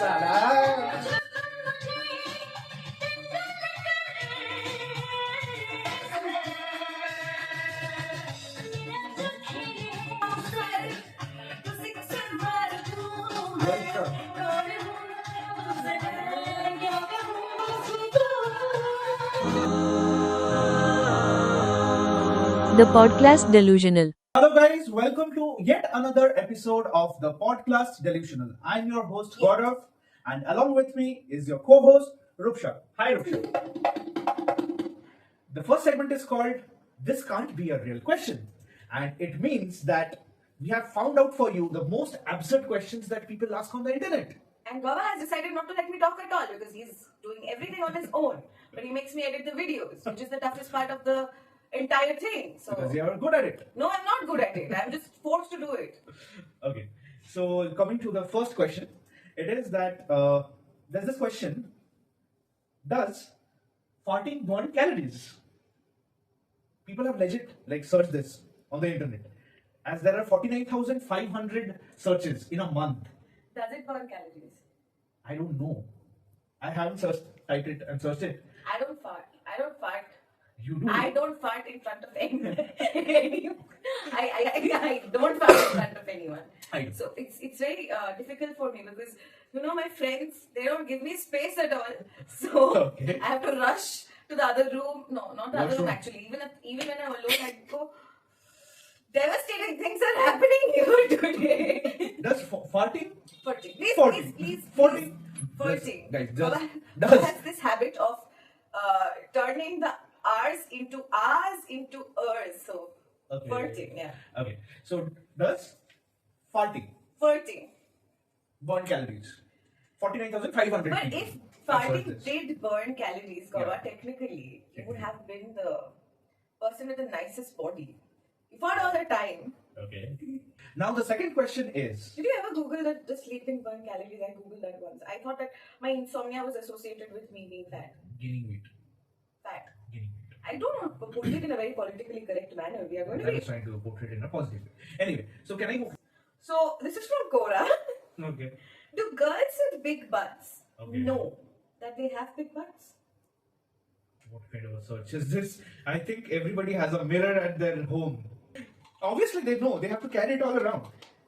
Salah. The Podclast Delusional. Hello guys, welcome to yet another episode of the Podclast Delusional. I'm your host Gourav, and along with me is your co-host Rupsha. Hi Rupsha. The first segment is called This Can't Be a Real Question, and it means that we have found out for you the most absurd questions that people ask on the internet. And Gobi has decided not to let me talk at all because he's doing everything on his own. But he makes me edit the videos, which is the toughest part of the entire thing. So Because you are good at it. no, I'm not good at it. I'm just forced to do it. Okay, so coming to the first question, it is that there's this question: does farting burn calories? People have legit searched this on the internet, as there are 49,500 searches in a month. Does it burn calories? I don't know. I haven't typed it and searched it. I don't fart. You do. I don't fart in front of anyone. I don't fart in front of anyone. I know. So it's very difficult for me because my friends, they don't give me space at all. So Okay. I have to rush to the other room. No, not the other room Washroom. actually. Even when I'm alone, I go. Devastating things are happening here today. Does farting? Farting. Please. Farting. Farting. Guys, Gobi does has this habit of turning the R's into R's. So, Okay. farting, yeah. Okay. So does farting Farting. burn calories? 49,500 But people if have searched farting this. did burn calories, Gobi, Yeah. technically, you would have been the person with the nicest body. You fart all the time. Okay. Now the second question is, Did you ever Google that the sleeping burn calories? I Googled that once. I thought that my insomnia was associated with me being fat. gaining weight. Fat. Gaining weight. I don't want to put it in a very politically correct manner. We are going to I be. was trying to portray it in a positive way. Anyway, so can I go? So, this is from Cora. Okay. Do girls with big butts Okay. know that they have big butts? What kind of a search is this? I think everybody has a mirror at their home. Obviously they know. They have to carry it all around.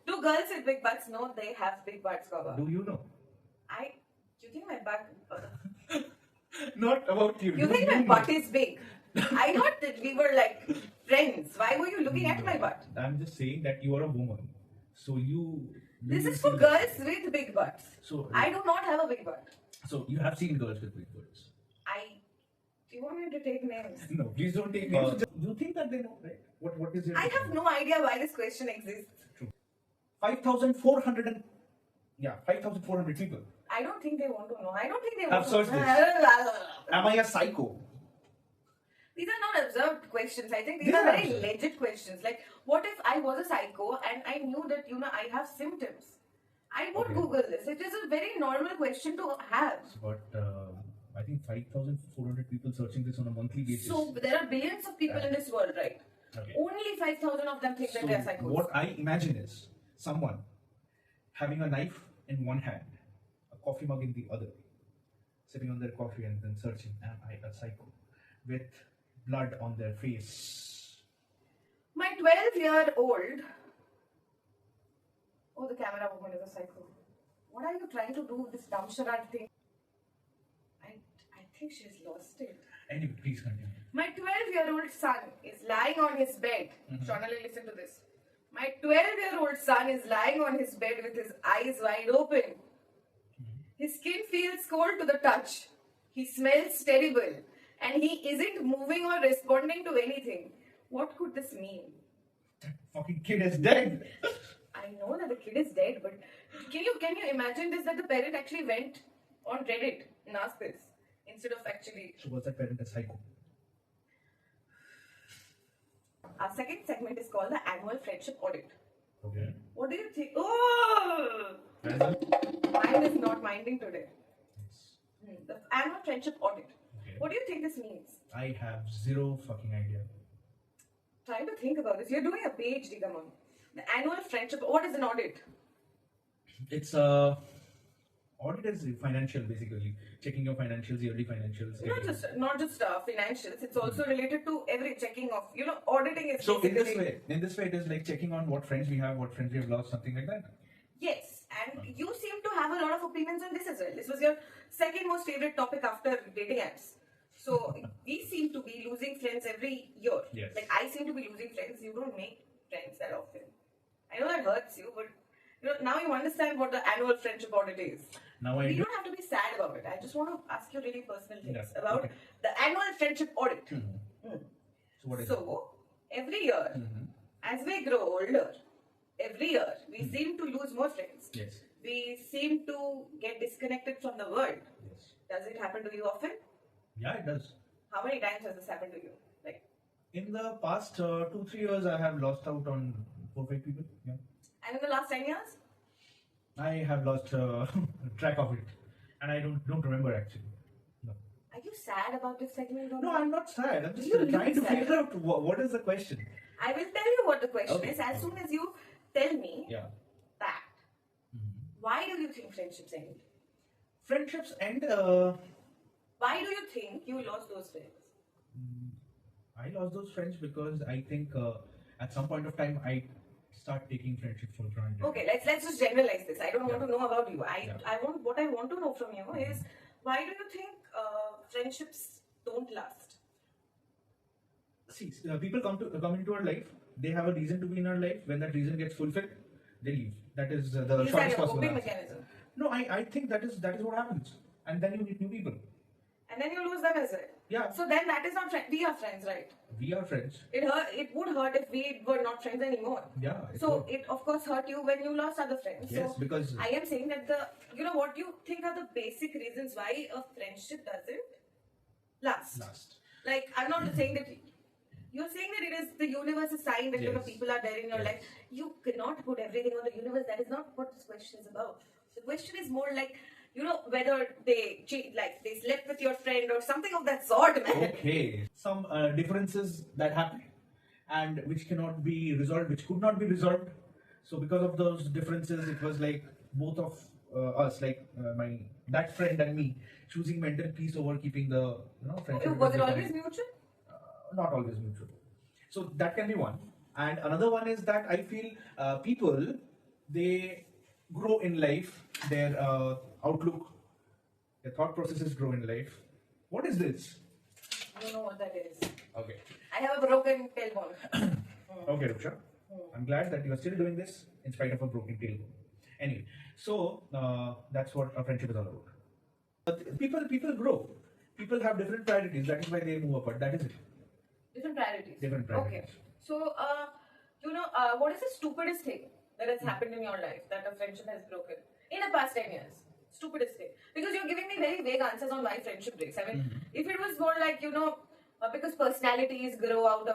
Do girls with big butts know they have big butts, Gobi? Do you know? Do you think my butt... Not about you. You think my butt is big? I thought that we were like friends. Why were you looking at my butt? I'm just saying that you are a woman. So you... This you is for see girls that. with big butts. So, I do not have a big butt. so you have seen girls with big butts. Do you want me to take names? No, please don't take names. You think that they know, right? What is your... I have no idea why this question exists. 5,400 5,400 people. I don't think they want to know. I don't think they Have want to searched know. Am I a psycho? These are not observed questions. I think these They are are very observed. legit questions. Like, what if I was a psycho and I knew that, I have symptoms? I would Okay. Google this. It is a very normal question to have. But I think 5,400 people searching this on a monthly basis. So, there are billions of people in this world, right? Okay. Only 5,000 of them think that So they are psychos. what I imagine is someone having a knife in one hand, a coffee mug in the other, sipping on their coffee and then searching, am I a psycho? With blood on their face. My 12-year-old... Oh, the camera woman is a psycho. What are you trying to do with this dumb charade thing? I think she's lost it. Anyway, please continue. My 12-year-old son is lying on his bed. Shonali, listen to this. My 12-year-old son is lying on his bed with his eyes wide open. His skin feels cold to the touch. He smells terrible. And he isn't moving or responding to anything. What could this mean? Fucking kid is dead. I know that the kid is dead, but can you imagine this, that the parent actually went on Reddit and asked this instead of actually... So was that parent a psycho? Our second segment is called the Annual Friendship Audit. Okay. What do you think? Oh! Mine is not minding today. The Annual Friendship Audit. Okay. What do you think this means? I have zero fucking idea. Try to think about this. You're doing a PhD, come on. The Annual Friendship... What is an audit? It's a Audit is financial, basically checking your financials, yearly financials. Not just financials. It's also related to every checking of auditing is So basically. in this way, it is like checking on what friends we have, what friends we have lost, something like that. Yes, and you seem to have a lot of opinions on this as well. This was your second most favorite topic after dating apps. So we seem to be losing friends every year. Yes. Like I seem to be losing friends. You don't make friends that often. I know that hurts you, but now you understand what the annual friendship audit is. Now We don't have to be sad about it. I just want to ask you really personal things about okay. the annual friendship audit. So what is So every year, as we grow older, every year we seem to lose more friends. Yes. We seem to get disconnected from the world. Yes. Does it happen to you often? Yeah, it does. How many times has this happened to you? Like In the past 2-3 years, I have lost out on 4-5 people. Yeah. and in the last 10 years? I have lost track of it, and I don't remember actually. No. Are you sad about this segment or No, not? I'm not sad. I'm just You look trying to sad. figure out what is the question. I will tell you what the question Okay. is as soon as you tell me Yeah. that. Why do you think friendships end? Friendships end. Why do you think you lost those friends? I lost those friends because I think at some point of time I start taking friendship for granted. Okay, let's just generalize this. I don't want to know about you. Yeah. I want what I want to know from you is why do you think friendships don't last? See, people come into our life. They have a reason to be in our life. When that reason gets fulfilled, they leave. That is the Is that shortest your possible coping answer. mechanism? No, I think that is what happens, and then you meet new people. And then you lose them as well. Yeah. So then that is not we are friends, right? We are friends. It would hurt if we were not friends anymore. Yeah. So it of course hurt you when you lost other friends. Yes, so because I am saying that what you think are the basic reasons why a friendship doesn't last. Like I'm not saying that you're saying that it is the universe's sign that Yes. people are there in your Yes. life. You cannot put everything on the universe. That is not what this question is about. The question is more like whether they cheat, like they slept with your friend or something of that sort, man. okay, some differences that happen, and which cannot be resolved, which could not be resolved. So because of those differences, it was like both of us, like that friend and me, choosing mental peace over keeping the friendship. Was it because always mutual? not always mutual. So that can be one. And another one is that I feel people, they grow in life, their outlook, their thought processes grow in life. What is this? I don't know what that is. Okay. I have a broken tailbone. Okay, Rupsha. I'm glad that you are still doing this in spite of a broken tailbone. Anyway, so that's what a friendship is all about. But people grow. People have different priorities. That is why they move apart. That is it. Different priorities. Different priorities. Okay. So, what is the stupidest thing that has happened in your life that a friendship has broken in the past 10 years? Stupidest thing. Because you're giving me very vague answers on why friendship breaks. I mean, if it was more like, because personalities grow up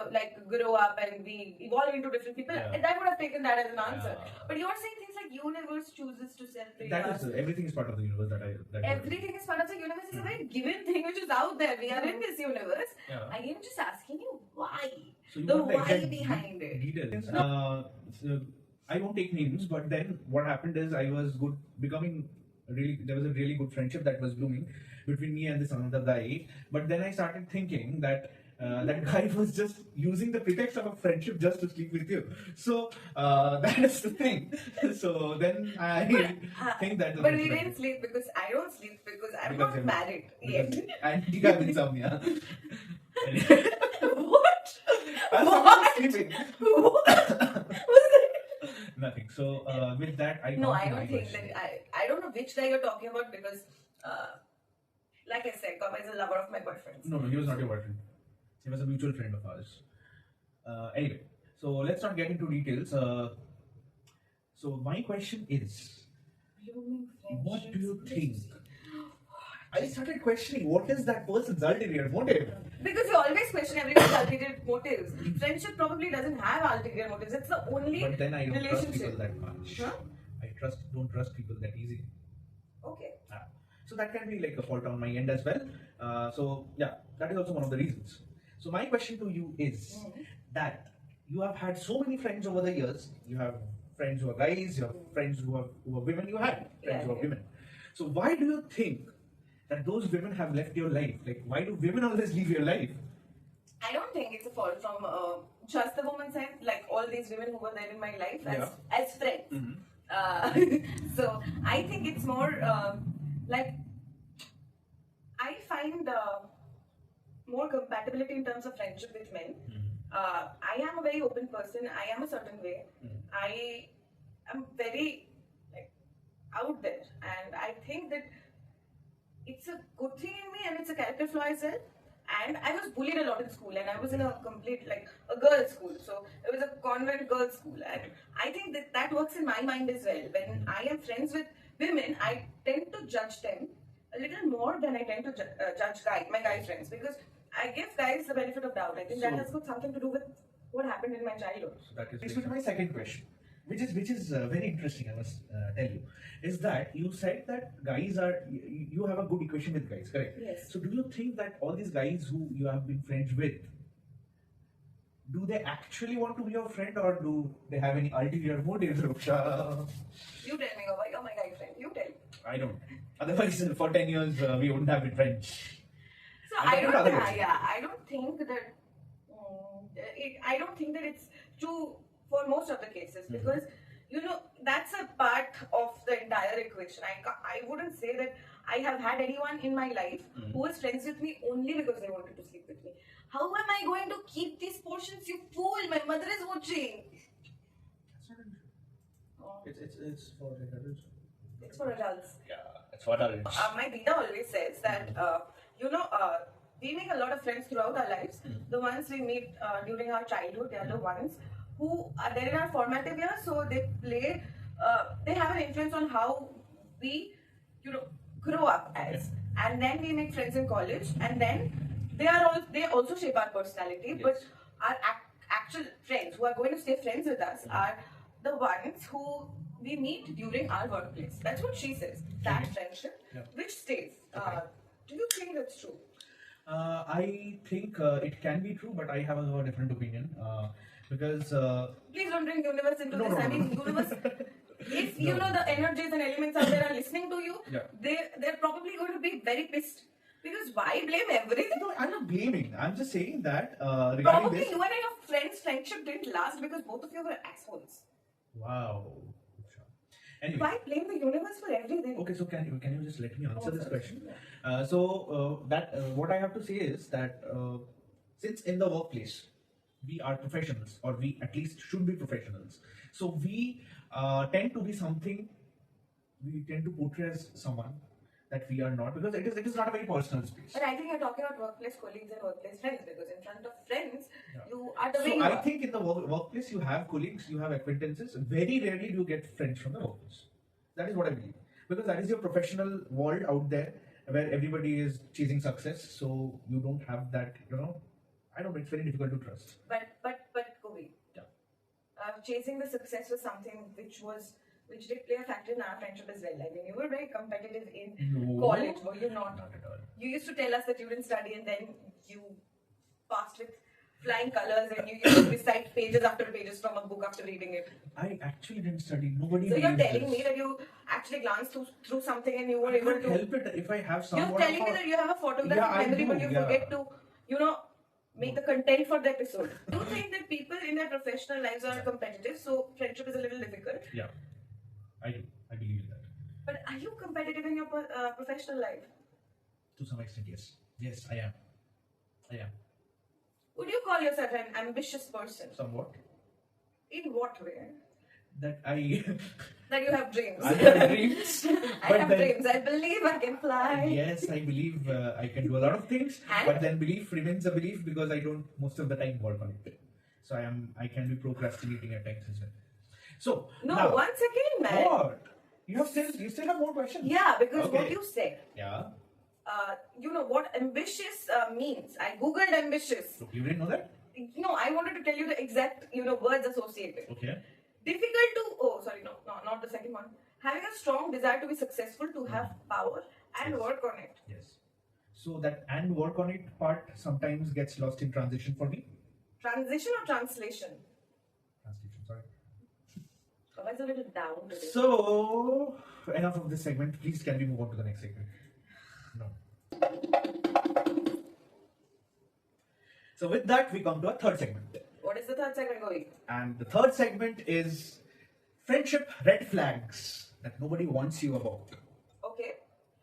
and we evolve into different people, Yeah. that would have taken that as an answer. Yeah. But you're saying things like universe chooses to separate That us. is everything is part of the universe that Everything is part of the universe. Is a very given thing which is out there. We are in this universe. Yeah. I am just asking you why. So you The want why exact behind it. details. So I won't take names, but then what happened is I was there was a really good friendship that was blooming between me and this another guy. But then I started thinking that that guy was just using the pretext of a friendship just to sleep with you. So that is the thing. So then I think that. But we didn't sleep because I don't sleep because I'm Because not you're- married yet. And you have insomnia. What? I'm What? not sleeping. What was that? Nothing. So with that, I No, come I to my don't think question. that. I don't know which guy you're talking about because, like I said, Gobi is a lover of my boyfriend's. No, he was not your boyfriend. He was a mutual friend of ours. Anyway, so let's not get into details. So my question is, Blooming what do you friendships. think? I started questioning what is that person's ulterior motive. Because you always question everyone's ulterior motives. Friendship probably doesn't have ulterior motives. It's the only But then I don't trust people relationship. that much. Huh? I don't trust people that easily. Okay. So that can be like a fault on my end as well. So yeah, that is also one of the reasons. So my question to you is that you have had so many friends over the years. You have friends who are guys, you have friends who are women, you had friends who are Yeah. women. So why do you think that those women have left your life? Like, why do women always leave your life? I don't think it's a fault from just the woman's side. Like all these women who were there in my life as friends. So I think it's more like I find more compatibility in terms of friendship with men. I am a very open person. I am a certain way. I am very like out there, and I think that it's a good thing in me, and it's a character flaw as well. And I was bullied a lot in school, and I was in a complete like a girls' school, so it was a convent girls' school, and I think that works in my mind as well. When I am friends with women, I tend to judge them a little more than I tend to judge my guy friends, because I give guys the benefit of doubt. I think that has got something to do with what happened in my childhood. That is to my second question, which is very interesting. I must tell you, is that you said that guys are you have a good equation with guys, correct? Yes. So do you think that all these guys who you have been friends with, do they actually want to be your friend, or do they have any ulterior motives, Rupsha? You tell me, Gobi, you're my guy friend. You tell. I don't. Otherwise, for 10 years we wouldn't have been friends. So I don't think that. I don't think that it's true for most of the cases, because that's a part of the entire equation. I wouldn't say that I have had anyone in my life who was friends with me only because they wanted to sleep with me. How am I going to keep these portions, you fool? My mother is watching. It's for adults. It's for adults. Yeah, it's for adults. My Dita always says that we make a lot of friends throughout our lives. The ones we meet during our childhood, they are the ones who are there in our formative years, so they play. They have an influence on how we, grow up as, and then we make friends in college, and then they also shape our personality. Yes. But our actual friends who are going to stay friends with us are the ones who we meet during our workplace. That's what she says. That friendship, which stays. Do you think that's true? I think it can be true, but I have a different opinion. Because please don't bring universe into this. No. I mean, universe. If the energies and elements out there are listening to you, they're probably going to be very pissed. Because why blame everything? No, I'm not blaming. I'm just saying that regarding Probably this. you and your friend's friendship didn't last because both of you were assholes. Wow. Anyway. Why blame the universe for everything? Okay, so can you just let me answer this question? Yeah. What I have to say is that since in the workplace we are professionals, or we at least should be professionals, so we tend to be something. We tend to portray as someone that we are not, because it is not a very personal space. But I think you're talking about workplace colleagues and workplace friends, because in front of friends, you are the way So you I are. think in the workplace you have colleagues, you have acquaintances. Very rarely do you get friends from the workplace. That is what I believe, because that is your professional world out there where everybody is chasing success. So you don't have that. I don't know. It's very difficult to trust. But Gobi, chasing the success was something which did play a factor in our friendship as well. I mean, you were very competitive in college, were you not? Not at all. You used to tell us that you didn't study, and then you passed with flying colors, and you used to recite pages after pages from a book after reading it. I actually didn't study. Nobody. So you're believes telling this. me that you actually glanced through something and you were I able can't to. help it if I have some. You're telling me that you have a photographic Yeah, I memory, do, but you yeah. forget to, make the content for the episode. Do you think that people in their professional lives are competitive, so friendship is a little difficult? Yeah, I do. I believe in that. But are you competitive in your professional life? To some extent, yes. Yes, I am. Would you call yourself an ambitious person? Somewhat. In what way? That I That you have dreams. I have dreams. I but have then- dreams. I believe I can fly. Yes, I believe I can do a lot of things, And? but then belief remains a belief because I don't most of the time work on it. So I can be procrastinating at times as well. So No, now, once again, man. what? You still have more questions? Yeah, because Okay. what you said. Yeah. What ambitious means. I googled ambitious. So you didn't know that? No, I wanted to tell you the exact, words associated. Okay. Difficult to, not the second one. Having a strong desire to be successful, to have power and Yes. work on it. Yes. So that and work on it part sometimes gets lost in transition for me. Transition or translation? Translation, sorry. I was a little down today. So, enough of this segment. Please, can we move on to the next segment? No. So, with that, we come to our third segment. What is the third segment going? And the third segment is friendship red flags that nobody wants you about. Okay.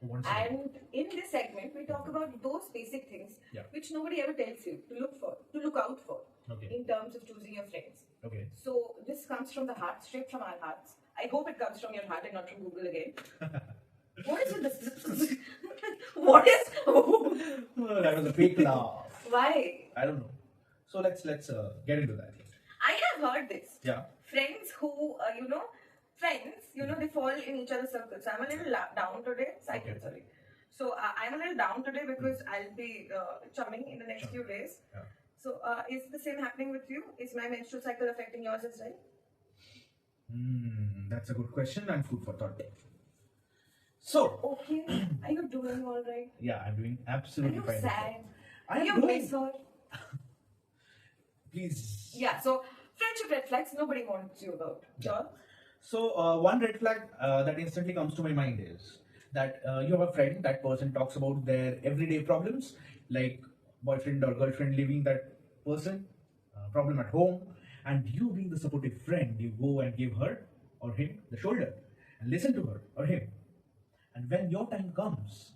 Who wants you? And in this segment, we talk about those basic things Yeah. which nobody ever tells you to look out for Okay. in terms of choosing your friends. Okay. So this comes from the heart, straight from our hearts. I hope it comes from your heart and not from Google again. What is with this? What is? That was a fake laugh. Why? I don't know. So let's get into that. I have heard this. Yeah. Friends who, they fall in each other's circles. So I'm a little down today. Okay. Sorry. So I'm a little down today because I'll be chumming in the next few days. Yeah. So is the same happening with you? Is my menstrual cycle affecting yours as well? That's a good question and food for thought. So, Okay. Are you doing all right? yeah, I'm doing Are absolutely you fine. sad? I Do you am doing. miss her? Please. Yeah. So friendship red flags nobody wants you about. Sure. So, one red flag that instantly comes to my mind is that you have a friend, that person talks about their everyday problems, like boyfriend or girlfriend leaving that person, problem at home, and you being the supportive friend, you go and give her or him the shoulder and listen to her or him. And when your time comes,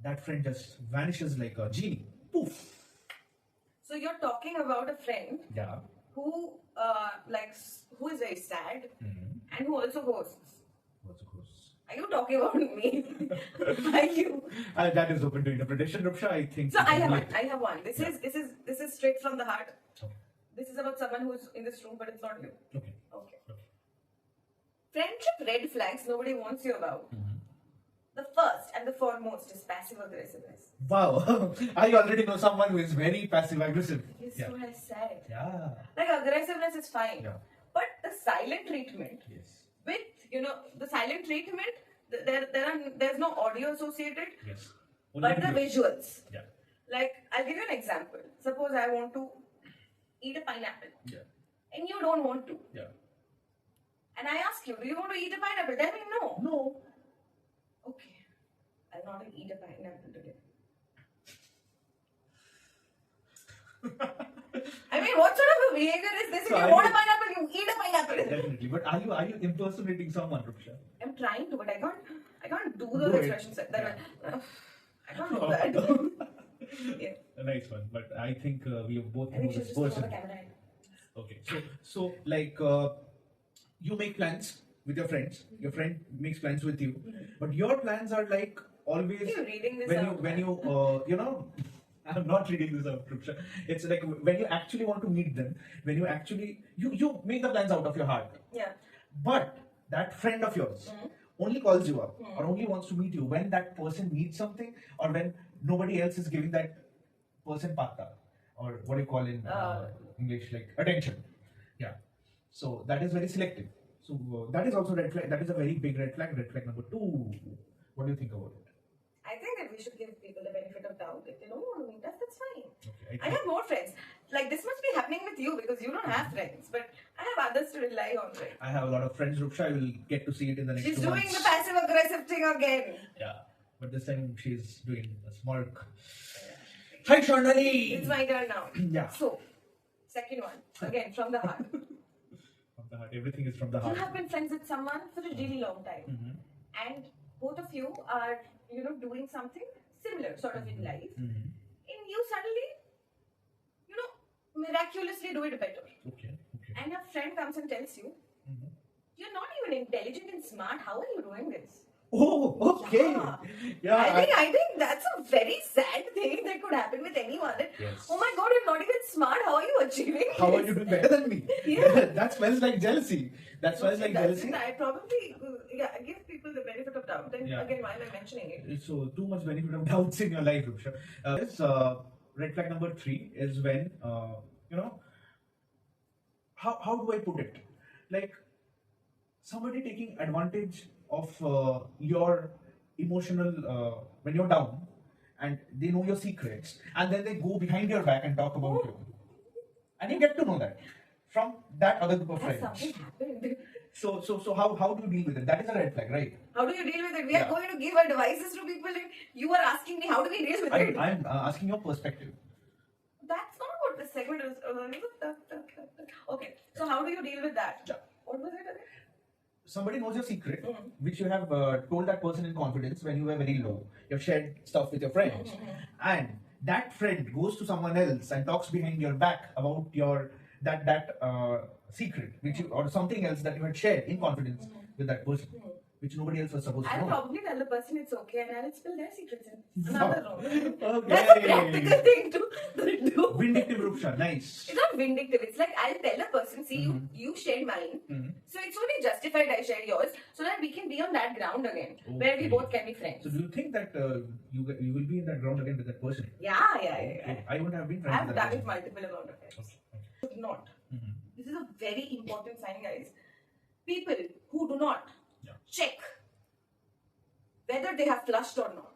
that friend just vanishes like a genie. Poof. So you're talking about a friend Yeah. who who is very sad Mm-hmm. and who also ghosts. What's a ghost? Are you talking about me? Are you? That is open to interpretation, Rupsha. I think. So I have one. Like- I have one. This Yeah. is straight from the heart. Okay. This is about someone who's in this room, but it's not you. Okay. Okay. Okay. Friendship red flags nobody wants you about. Mm-hmm. The first and the foremost is passive aggressiveness. Wow. I already know someone who is very passive aggressive. This is Yeah. what I said. Yeah. Like aggressiveness is fine, Yeah. but the silent treatment Yes. with the silent treatment, there's no audio associated, Yes. but the visuals. Yeah. Like I'll give you an example. Suppose I want to eat a pineapple, Yeah. and you don't want to, Yeah. and I ask you, do you want to eat a pineapple? Tell me no. No. Okay, I'll not eat a pineapple today. I mean, what sort of a behavior is this? If So you are want a you- pineapple, you eat a pineapple. Definitely. But are you impersonating someone, Rupsha? I'm trying to, but I can't do Do those it. expressions. I can't do Oh. that. Yeah. A nice one. But I think we have both I think know she this just throw the person. camera in. Okay. So like you make plans with your friends. Your friend makes plans with you, but your plans are like always You're reading this when out. you I'm not reading this out, Rupsha. It's like when you actually want to meet them, when you actually you make the plans out of your heart. Yeah. But that friend of yours only calls you up or only wants to meet you when that person needs something or when nobody else is giving that person pata or what do you call in English, like attention. Yeah. So that is very selective. So that is also red flag. That is a very big red flag. Red flag number 2. What do you think about it? I think that we should give people the benefit of doubt. If they don't want to meet us, that's fine. Okay. I have more friends. Like this must be happening with you because you don't have friends, but I have others to rely on, right? I have a lot of friends, Rupsha. I will get to see it in the next She's 2 doing months. the passive aggressive thing again. Yeah. But this time she's doing a smirk. Hi, Sharnali! It's my turn now. Yeah. So, second one, again from the heart. From the heart. Everything is from the You heart. have been friends with someone for a really long time, Mhm. and both of you are, doing something similar sort of in life, Mhm. and you suddenly, miraculously do it better. Okay. Okay. And a friend comes and tells you, Mhm. you're not even intelligent and smart. How are you doing this? Oh, okay. Yeah. Yeah. I think that's a very sad thing that could happen with anyone. That, Yes. oh my God, you're not even smart. How are you achieving How are this? you doing better than me? Yeah. That smells like jealousy. That smells like jealousy. I probably give people the benefit of doubt. Then Yeah. again, why am I mentioning it? So too much benefit of doubts in your life, Rupsha. Red flag number 3 is when how do I put it? Like somebody taking advantage of your emotional when you're down, and they know your secrets, and then they go behind your back and talk about you, and you get to know that from that other group of Has friends. something happened? So how do you deal with it? That is a red flag, right? How do you deal with it? We Yeah. are going to give advices to people, and you are asking me how do we deal with it? I'm asking your perspective. That's not what this segment is. Okay, so how do you deal with that? Yeah. What was it again? Somebody knows your secret, Mhm. which you have told that person in confidence when you were very low. You've shared stuff with your friends, and that friend goes to someone else and talks behind your back about your that secret, which you, or something else that you had shared in confidence with that person, which nobody else was supposed to I'll know. probably tell the person it's okay, and I'll spill their secrets in another room. Okay. That's a practical thing to do. Vindictive Rupsha, nice. It's not vindictive. It's like I'll tell a person, see, you shared mine, so it's only justified I shared yours, so that we can be on that ground again, where we Okay. both can be friends. So do you think that you will be in that ground again with that person? Yeah. Okay. I wouldn't have been friends I've with that done it person. multiple amount of times. Should not. Mhm. This is a very important sign, guys. People who do not Yeah. check whether they have flushed or not.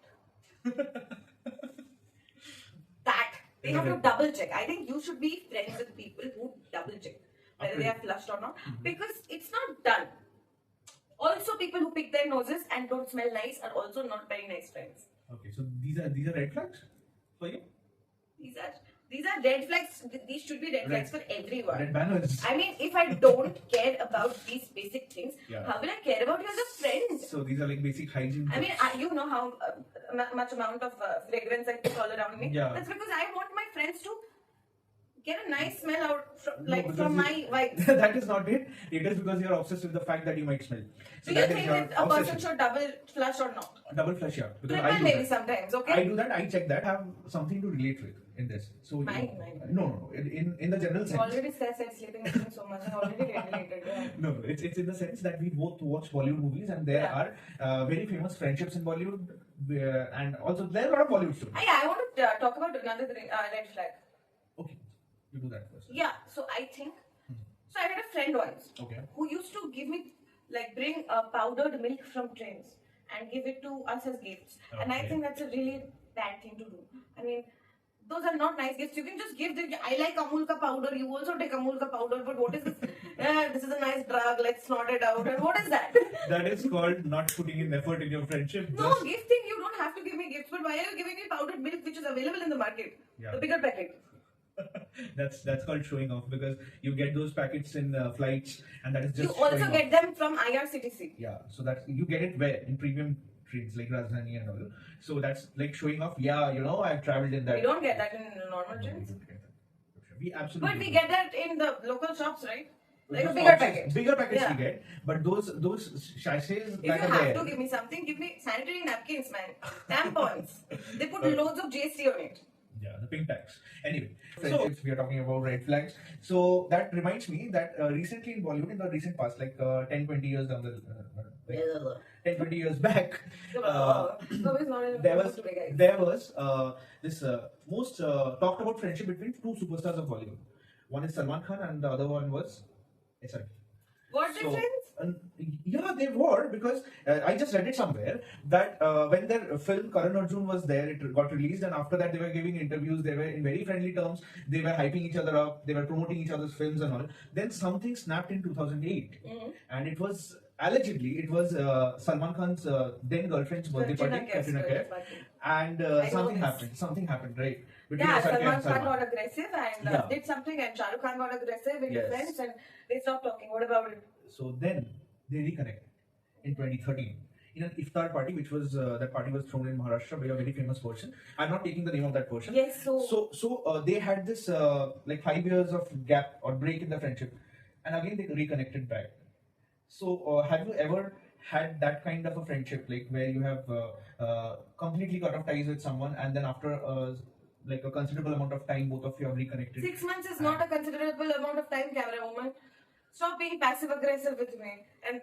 That they have to double check. I think you should be friends with people who double check whether they have flushed or not, because it's not done. Also, people who pick their noses and don't smell nice are also not very nice friends. Okay, so these are red flags for you? These are red flags. These should be red flags for everyone. Red banners. I mean, if I don't care about these basic things, Yeah. how will I care about you as a friend? So these are like basic hygiene. I mean, you know how much amount of fragrance I put all around me. Yeah. That's because I want my friends to get a nice smell out from, No, because from you- my vibes. That is not it. It is because you are obsessed with the fact that you might smell. So Do you that is think your that a person obsession. should double flush or not? Double flush, yeah. Because Triple I do maybe that. sometimes, okay? I do that. I check that. I have something to relate with in this. So Mine. No. In the general You sense. already said sleeping with him so much. I already related. Yeah. No, it's in the sense that we both watch Bollywood movies, and there Yeah. are very famous friendships in Bollywood, and also there are a lot of Bollywood stories. I want to talk about another red flag. Okay, you do that first. Yeah, so I think. So I had a friend once Okay. who used to give me, bring powdered milk from trains and give it to us as gifts. And I Okay. think that's a really bad thing to do. I mean, those are not nice gifts. You can just give them. I like Amul ka powder. You also take Amul ka powder. But what is this? This is a nice drug. Let's snort it out. And what is that? That is called not putting in effort in your friendship. No, just- gifting. You don't have to give me gifts. But why are you giving me powdered milk, which is available in the market? Yeah. The bigger packet. That's called showing off, because you get those packets in flights, and that is You just also showing get off. them from IRCTC. Yeah, so that you get it where in premium trains like Rajdhani and all. So that's like showing off. Yeah, I've traveled in that. We don't get that in normal No, we trains. don't get that. We absolutely. But we don't. get that in the local shops, right? Like a Those bigger options- packet. Bigger packets Yeah. we get, but those sachets If you that are have there. to give me something, give me sanitary napkins, man. Tampons. They put loads of GST on it. Yeah, the pink tax. Anyway, friendships, we are talking about red flags. So that reminds me that recently in Bollywood, in the recent past, like 10, 20 years down the, like 10, 20 years back, there was this most talked about friendship between two superstars of Bollywood. One is Salman Khan and the other one was SRK. What So, difference? yeah, they were, because I just read it somewhere that when their film Karan Arjun was there, it got released, and after that they were giving interviews. They were in very friendly terms. They were hyping each other up. They were promoting each other's films and all. Then something snapped in 2008, and it was allegedly Salman Khan's then girlfriend's birthday party, Katrina Kaif, and know something this. happened. Something happened, right? Between Yeah, SRK Salman and Khan Salman. got aggressive and Yeah. did something, and Shah Rukh Khan got aggressive with Yes. friends, and they stopped talking. What about it? So then they reconnected in 2013 in an iftar party, which was that party was thrown in Maharashtra by a very famous person. I'm not taking the name of that person. Yes, so So they had this like 5 years of gap or break in the friendship, and again they reconnected back. So have you ever had that kind of a friendship, like where you have completely cut off ties with someone, and then after like a considerable amount of time, both of you have reconnected? 6 months is not a considerable amount of time, camera woman. Stop being passive aggressive with me and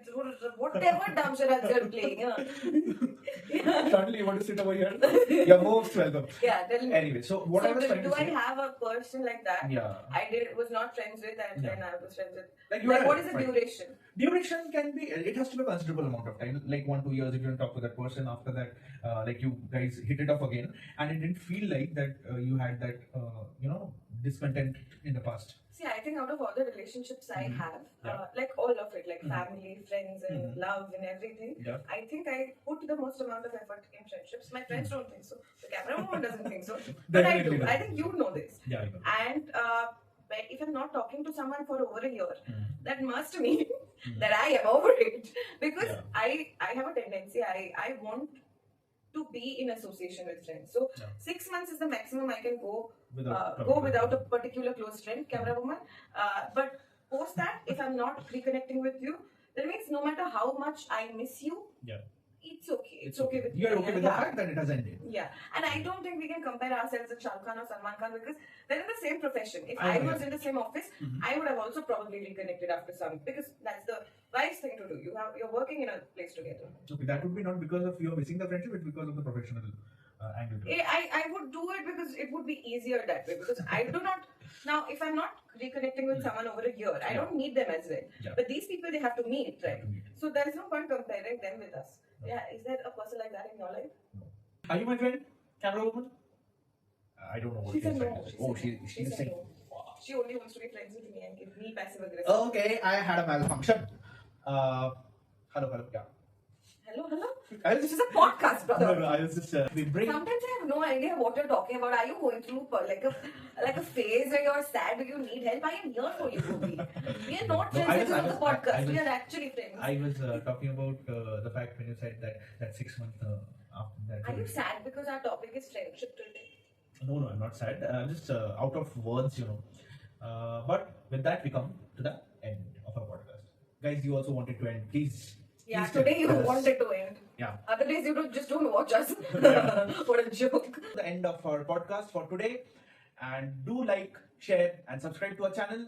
whatever dumb charades you're playing. Yeah. Suddenly you want to sit over here? You're most welcome. Yeah, tell me. Anyway, so what I was trying do to I say. have a person like that? Yeah. Was not friends with, and Yeah. then I was friends with. Like you Like, are what is the right. duration? Duration can be, it has to be a considerable amount of time, like 1-2 years if you don't talk to that person. After that, like you guys hit it off again, and it didn't feel like that you had that, discontent in the past. See, I think out of all the relationships I have, Yeah. like all of it, like family, friends, and love and everything, Yeah. I think I put the most amount of effort in friendships. My friends don't think so. The camera woman doesn't think so. But I do. Definitely I does. think you know this. Yeah, I know. And but if I'm not talking to someone for over a year, that must mean that I am over it. Because Yeah. I have a tendency, I want to be in association with friends. So Yeah. 6 months is the maximum I can go Without go without a particular close friend, camera woman. But post that, if I'm not reconnecting with you, that means no matter how much I miss you, Yeah. it's okay. It's okay with You're me. okay with the fact that it has ended. Yeah, and I don't think we can compare ourselves with Shah Rukh Khan or Salman Khan because they're in the same profession. If I I know, was yeah. in the same office, I would have also probably reconnected after some, because that's the wise thing to do. You're working in a place together. Okay, that would be not because of you're missing the friendship, it's because of the professional angle to it. I would do it because it would be easier that way. Because I do not now, if I'm not reconnecting with someone over a year, I don't meet them as well. Yeah. But these people, they have to meet, right? to meet. So there is no point comparing them with us. Yeah, is there a person like that in your life? Are you my friend, camera woman? I don't know what She she's said trying no. to say. Oh, she's said saying. no. She only wants to be friends with me and give me passive aggressive. Okay, I had a malfunction. Hello, yeah. Hello. I was This is a podcast, brother. No, I was just we bring. Sometimes I have no idea what you're talking about. Are you going through like a phase where you're sad, where you need help? I am here for you, Gobi. We are not No, friends because of the I podcast. We was- are actually friends. I was talking about the fact when you said that 6 month after that. Are you sad because our topic is friendship today? No, I'm not sad. I'm just out of words, But with that, we come to the end of our podcast. Guys, you also wanted to end. Please. Yeah, please today you tell us. wanted to end. Yeah. Other days you just don't watch us. Yeah. What a joke. The end of our podcast for today. And do like, share, and subscribe to our channel.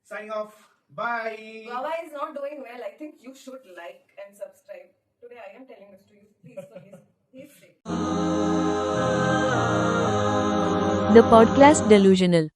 Signing off. Bye. Baba is not doing well. I think you should like and subscribe. Today I am telling this to you. Please stay. The Podclast Delusional.